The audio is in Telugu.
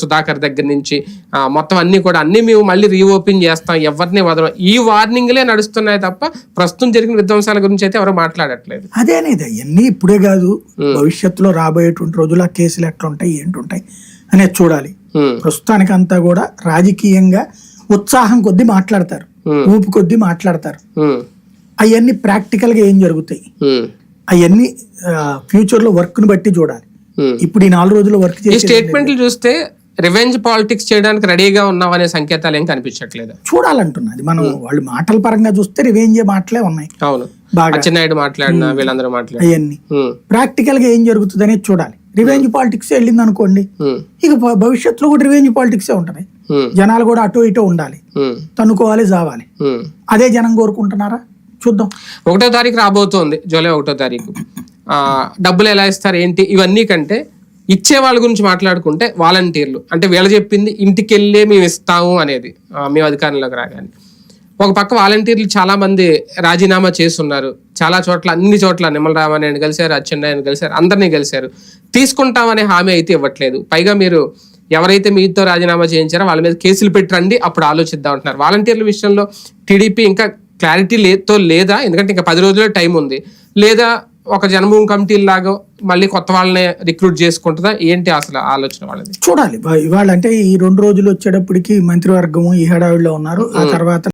సుధాకర్ దగ్గర నుంచి మొత్తం అన్ని కూడా అన్ని మేము మళ్ళీ రీఓపెన్ చేస్తాం, ఎవరిని వదలం, ఈ వార్నింగ్లే నడుస్తున్నాయి తప్ప ప్రస్తుతం జరిగిన విధ్వంసాల గురించి అయితే ఎవరు మాట్లాడట్లేదు. అదేనేది అవన్నీ ఇప్పుడే కాదు, భవిష్యత్తులో రాబోయేటువంటి రోజులు ఆ కేసులు ఎట్లా ఉంటాయి ఏంటుంటాయి అనేది చూడాలి. ప్రస్తుతానికి అంతా కూడా రాజకీయంగా ఉత్సాహం కొద్దీ మాట్లాడతారు, ఊపు కొద్దీ మాట్లాడతారు. అవన్నీ ప్రాక్టికల్ గా ఏం జరుగుతాయి అవన్నీ ఫ్యూచర్ లో వర్క్ ని బట్టి చూడాలి. ఇప్పుడు ఈ 4 రోజులు వర్క్ చేసి స్టేట్మెంట్లు చూస్తే రివెంజ్ పాలిటిక్స్ చేయడానికి రెడీగా ఉన్నాం అనే సంకేతాలు ఏం కనిపించట్లేదు. చూడాలంటున్నది మనం, వాళ్ళు మాటల పరంగా చూస్తే రివెంజ్ మాటలే ఉన్నాయి. అవును, అచ్చెన్నాయుడు మాట్లాడినా వీళ్ళందరూ మాట్లాడి అవన్నీ ప్రాక్టికల్ గా ఏం జరుగుతుంది అనేది చూడాలి. రివెంజ్ పాలిటిక్స్ వెళ్ళింది అనుకోండి, ఇక భవిష్యత్తులో కూడా రివెంజ్ పాలిటిక్సే ఉంటది. జనాలు కూడా అటో ఇటో ఉండాలి, తన్నుకోవాలి, జావాలి. అదే జనం కోరుకుంటున్నారా చూద్దాం. 1వ తారీఖు రాబోతోంది, జూలై 1వ తారీఖు. డబ్బులు ఎలా ఇస్తారు ఏంటి ఇవన్నీ కంటే ఇచ్చే వాళ్ళ గురించి మాట్లాడుకుంటే వాలంటీర్లు అంటే వీళ్ళు చెప్పింది ఇంటికి వెళ్ళే మేము ఇస్తాము అనేది, మేము అధికారంలోకి రాగానే. ఒక పక్క వాలంటీర్లు చాలా మంది రాజీనామా చేస్తున్నారు, చాలా చోట్ల అన్ని చోట్ల నిమ్మల రామారాయణ కలిశారు, అచ్చెన్నాయుడు కలిశారు, అందరినీ కలిశారు. తీసుకుంటామనే హామీ అయితే ఇవ్వట్లేదు. పైగా మీరు ఎవరైతే మీతో రాజీనామా చేయించారో వాళ్ళ మీద కేసులు పెట్టండి, అప్పుడు ఆలోచిద్దాం అంటున్నారు. వాలంటీర్ల విషయంలో టీడీపీ ఇంకా క్లారిటీ లేదా, ఎందుకంటే ఇంకా 10 రోజులే టైం ఉంది, లేదా ఒక జన్మభూమి కమిటీ లాగా మళ్ళీ కొత్త వాళ్ళని రిక్రూట్ చేసుకుంటుందా ఏంటి అసలు ఆలోచన వాళ్ళది? చూడాలి. ఇవాళ అంటే ఈ 2 రోజులు వచ్చేటప్పటికి మంత్రివర్గము ఈ హడావిడిలో ఉన్నారు. ఆ తర్వాత